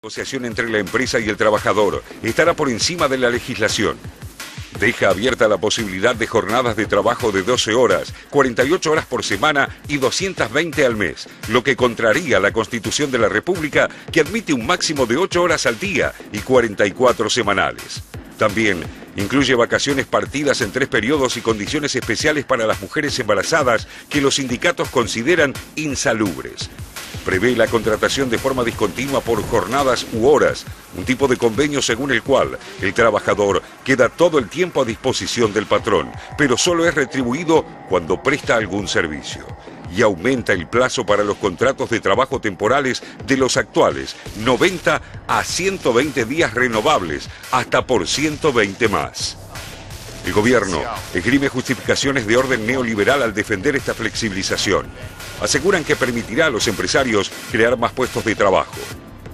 La negociación entre la empresa y el trabajador estará por encima de la legislación. Deja abierta la posibilidad de jornadas de trabajo de 12 horas, 48 horas por semana y 220 al mes, lo que contraría la Constitución de la República, que admite un máximo de 8 horas al día y 44 semanales. También incluye vacaciones partidas en 3 periodos y condiciones especiales para las mujeres embarazadas que los sindicatos consideran insalubres. Prevé la contratación de forma discontinua por jornadas u horas, un tipo de convenio según el cual el trabajador queda todo el tiempo a disposición del patrón, pero solo es retribuido cuando presta algún servicio. Y aumenta el plazo para los contratos de trabajo temporales de los actuales 90 a 120 días renovables, hasta por 120 más. El gobierno esgrime justificaciones de orden neoliberal al defender esta flexibilización. Aseguran que permitirá a los empresarios crear más puestos de trabajo,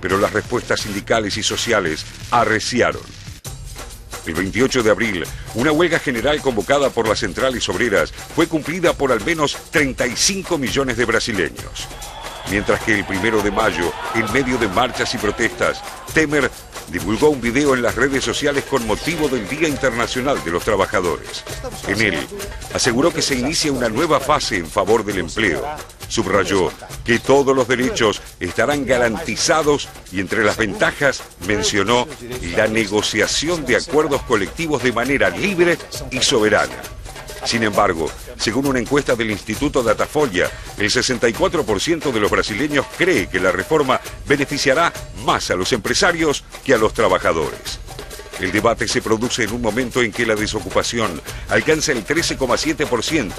pero las respuestas sindicales y sociales arreciaron. El 28 de abril, una huelga general convocada por las centrales obreras fue cumplida por al menos 35 millones de brasileños. Mientras que el 1 de mayo, en medio de marchas y protestas, Temer divulgó un video en las redes sociales con motivo del Día Internacional de los Trabajadores. En él, aseguró que se inicia una nueva fase en favor del empleo. Subrayó que todos los derechos estarán garantizados y entre las ventajas mencionó la negociación de acuerdos colectivos de manera libre y soberana. Sin embargo, según una encuesta del Instituto Datafolha, el 64% de los brasileños cree que la reforma beneficiará más a los empresarios que a los trabajadores. El debate se produce en un momento en que la desocupación alcanza el 13,7%,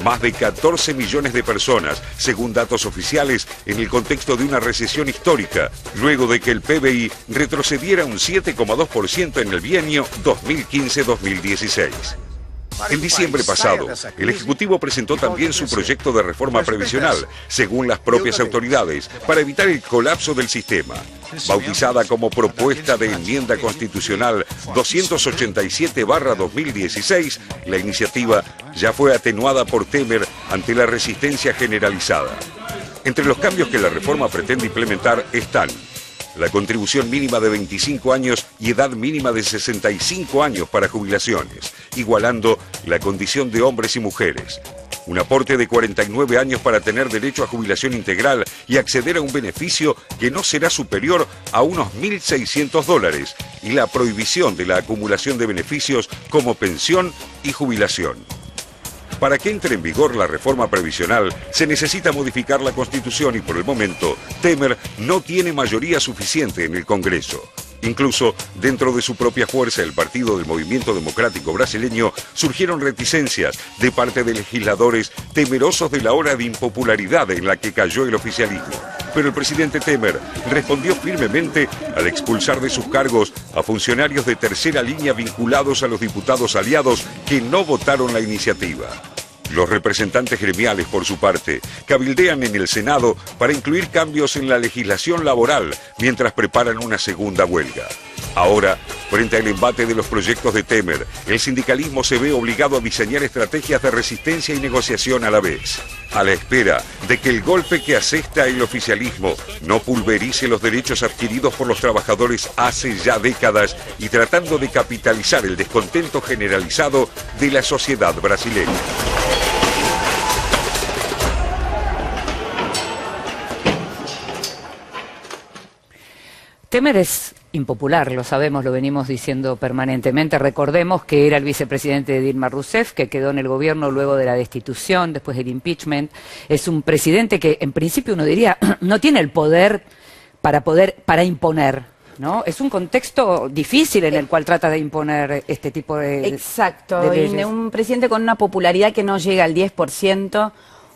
más de 14 millones de personas, según datos oficiales, en el contexto de una recesión histórica, luego de que el PBI retrocediera un 7,2% en el bienio 2015-2016. En diciembre pasado, el Ejecutivo presentó también su proyecto de reforma previsional, según las propias autoridades, para evitar el colapso del sistema. Bautizada como Propuesta de Enmienda Constitucional 287/2016, la iniciativa ya fue atenuada por Temer ante la resistencia generalizada. Entre los cambios que la reforma pretende implementar están la contribución mínima de 25 años y edad mínima de 65 años para jubilaciones, igualando la condición de hombres y mujeres. Un aporte de 49 años para tener derecho a jubilación integral y acceder a un beneficio que no será superior a unos $1.600 y la prohibición de la acumulación de beneficios como pensión y jubilación. Para que entre en vigor la reforma previsional, se necesita modificar la Constitución y por el momento, Temer no tiene mayoría suficiente en el Congreso. Incluso, dentro de su propia fuerza, el Partido del Movimiento Democrático Brasileño, surgieron reticencias de parte de legisladores temerosos de la ola de impopularidad en la que cayó el oficialismo. Pero el presidente Temer respondió firmemente al expulsar de sus cargos a funcionarios de tercera línea vinculados a los diputados aliados que no votaron la iniciativa. Los representantes gremiales, por su parte, cabildean en el Senado para incluir cambios en la legislación laboral mientras preparan una segunda huelga. Ahora, frente al embate de los proyectos de Temer, el sindicalismo se ve obligado a diseñar estrategias de resistencia y negociación a la vez, a la espera de que el golpe que asesta el oficialismo no pulverice los derechos adquiridos por los trabajadores hace ya décadas y tratando de capitalizar el descontento generalizado de la sociedad brasileña. Temer es impopular, lo sabemos, lo venimos diciendo permanentemente. Recordemos que era el vicepresidente de Dilma Rousseff, que quedó en el gobierno luego de la destitución, después del impeachment. Es un presidente que, en principio, uno diría, no tiene el poder para imponer, ¿no? Es un contexto difícil en el cual trata de imponer este tipo de Exacto, de leyes. Y un presidente con una popularidad que no llega al 10%.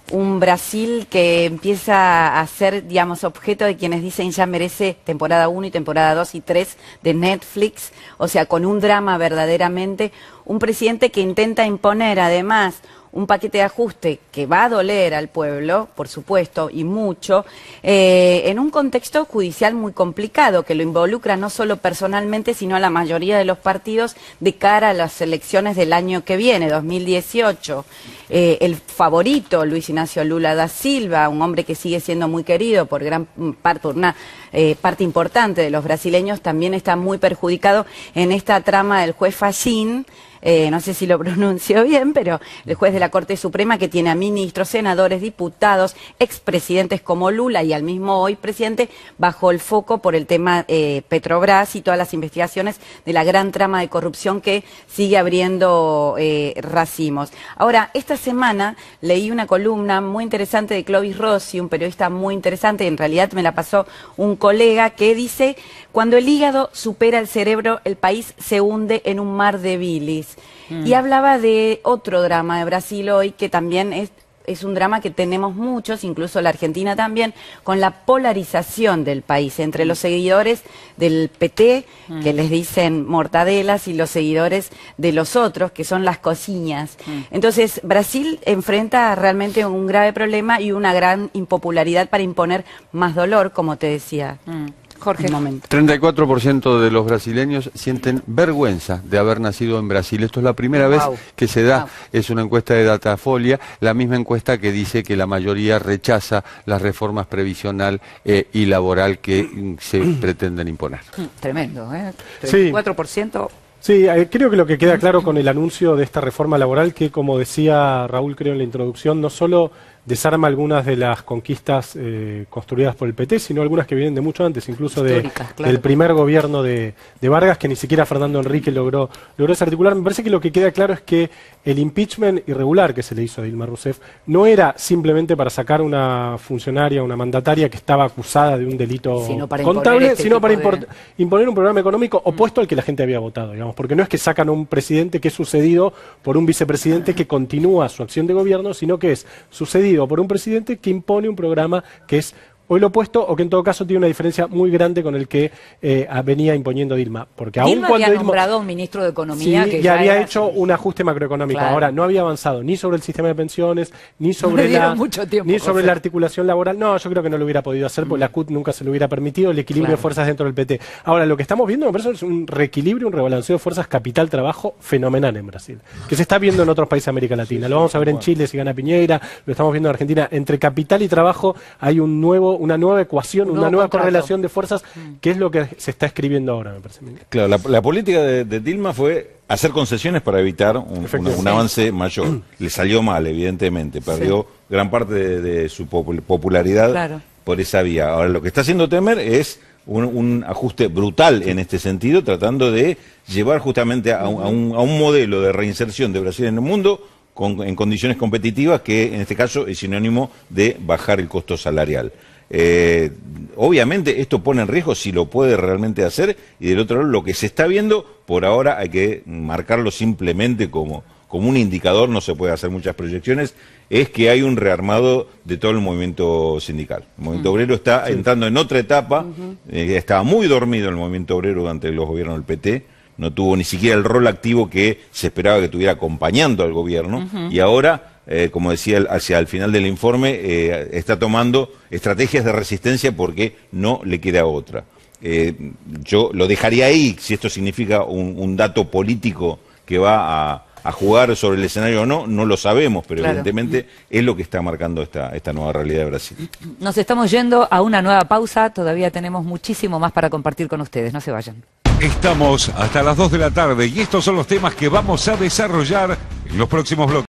Un Brasil que empieza a ser, digamos, objeto de quienes dicen ya merece temporada 1 y temporada 2 y 3 de Netflix, o sea, con un drama verdaderamente. Un presidente que intenta imponer, además, un paquete de ajuste que va a doler al pueblo, por supuesto, y mucho, en un contexto judicial muy complicado, que lo involucra no solo personalmente, sino a la mayoría de los partidos de cara a las elecciones del año que viene, 2018. El favorito, Luis Ignacio Lula da Silva, un hombre que sigue siendo muy querido por gran parte, por una parte importante de los brasileños, también está muy perjudicado en esta trama del juez Fachin. No sé si lo pronuncio bien, pero el juez de la Corte Suprema, que tiene a ministros, senadores, diputados, expresidentes como Lula y al mismo hoy presidente, bajo el foco por el tema Petrobras y todas las investigaciones de la gran trama de corrupción que sigue abriendo racimos. Ahora, esta semana leí una columna muy interesante de Clovis Rossi, un periodista muy interesante, en realidad me la pasó un colega, que dice: cuando el hígado supera el cerebro, el país se hunde en un mar de bilis. Y hablaba de otro drama de Brasil hoy, que también es un drama que tenemos muchos, incluso la Argentina también, con la polarización del país entre los seguidores del PT, que les dicen mortadelas, y los seguidores de los otros, que son las cociñas. Entonces, Brasil enfrenta realmente un grave problema y una gran impopularidad para imponer más dolor, como te decía. Jorge. 34% de los brasileños sienten vergüenza de haber nacido en Brasil. Esto es la primera vez que se da, es una encuesta de Datafolia, la misma encuesta que dice que la mayoría rechaza las reformas previsional y laboral que se pretenden imponer. Tremendo, ¿eh? Sí. 34%. Sí, creo que lo que queda claro con el anuncio de esta reforma laboral, que como decía Raúl, creo en la introducción, no solo desarma algunas de las conquistas construidas por el PT, sino algunas que vienen de mucho antes, incluso del primer gobierno de Vargas, que ni siquiera Fernando Henrique logró desarticular. Me parece que lo que queda claro es que el impeachment irregular que se le hizo a Dilma Rousseff no era simplemente para sacar una funcionaria, una mandataria que estaba acusada de un delito contable, sino para imponer un programa económico opuesto al que la gente había votado, digamos, porque no es que sacan a un presidente que es sucedido por un vicepresidente que continúa su acción de gobierno, sino que es sucedido por un presidente que impone un programa que es hoy lo opuesto, o que en todo caso tiene una diferencia muy grande con el que venía imponiendo Dilma. Porque Dilma había nombrado un ministro de Economía que ya había hecho un ajuste macroeconómico. Ahora, no había avanzado ni sobre el sistema de pensiones, ni sobre la articulación laboral. No, yo creo que no lo hubiera podido hacer, porque la CUT nunca se lo hubiera permitido, el equilibrio de fuerzas dentro del PT. Ahora, lo que estamos viendo, me parece, es un reequilibrio, un rebalanceo de fuerzas capital-trabajo fenomenal en Brasil, que se está viendo en otros países de América Latina. Lo vamos a ver en Chile si gana Piñera, lo estamos viendo en Argentina. Entre capital y trabajo hay una nueva ecuación, una nueva correlación de fuerzas, que es lo que se está escribiendo ahora, me parece. Claro, la política de Dilma fue hacer concesiones para evitar un avance mayor. Le salió mal, evidentemente, perdió gran parte de su popularidad por esa vía. Ahora, lo que está haciendo Temer es un ajuste brutal en este sentido, tratando de llevar justamente a un modelo de reinserción de Brasil en el mundo en condiciones competitivas, que en este caso es sinónimo de bajar el costo salarial. Obviamente esto pone en riesgo si lo puede realmente hacer, y del otro lado lo que se está viendo, por ahora hay que marcarlo simplemente como un indicador, no se puede hacer muchas proyecciones, es que hay un rearmado de todo el movimiento sindical. El movimiento obrero está entrando en otra etapa, estaba muy dormido el movimiento obrero durante los gobiernos del PT, no tuvo ni siquiera el rol activo que se esperaba que tuviera acompañando al gobierno, y ahora, como decía hacia el final del informe, está tomando estrategias de resistencia porque no le queda otra. Yo lo dejaría ahí, si esto significa un dato político que va a jugar sobre el escenario o no, no lo sabemos, pero evidentemente es lo que está marcando esta nueva realidad de Brasil. Nos estamos yendo a una nueva pausa, todavía tenemos muchísimo más para compartir con ustedes, no se vayan. Estamos hasta las 2 de la tarde y estos son los temas que vamos a desarrollar en los próximos bloques.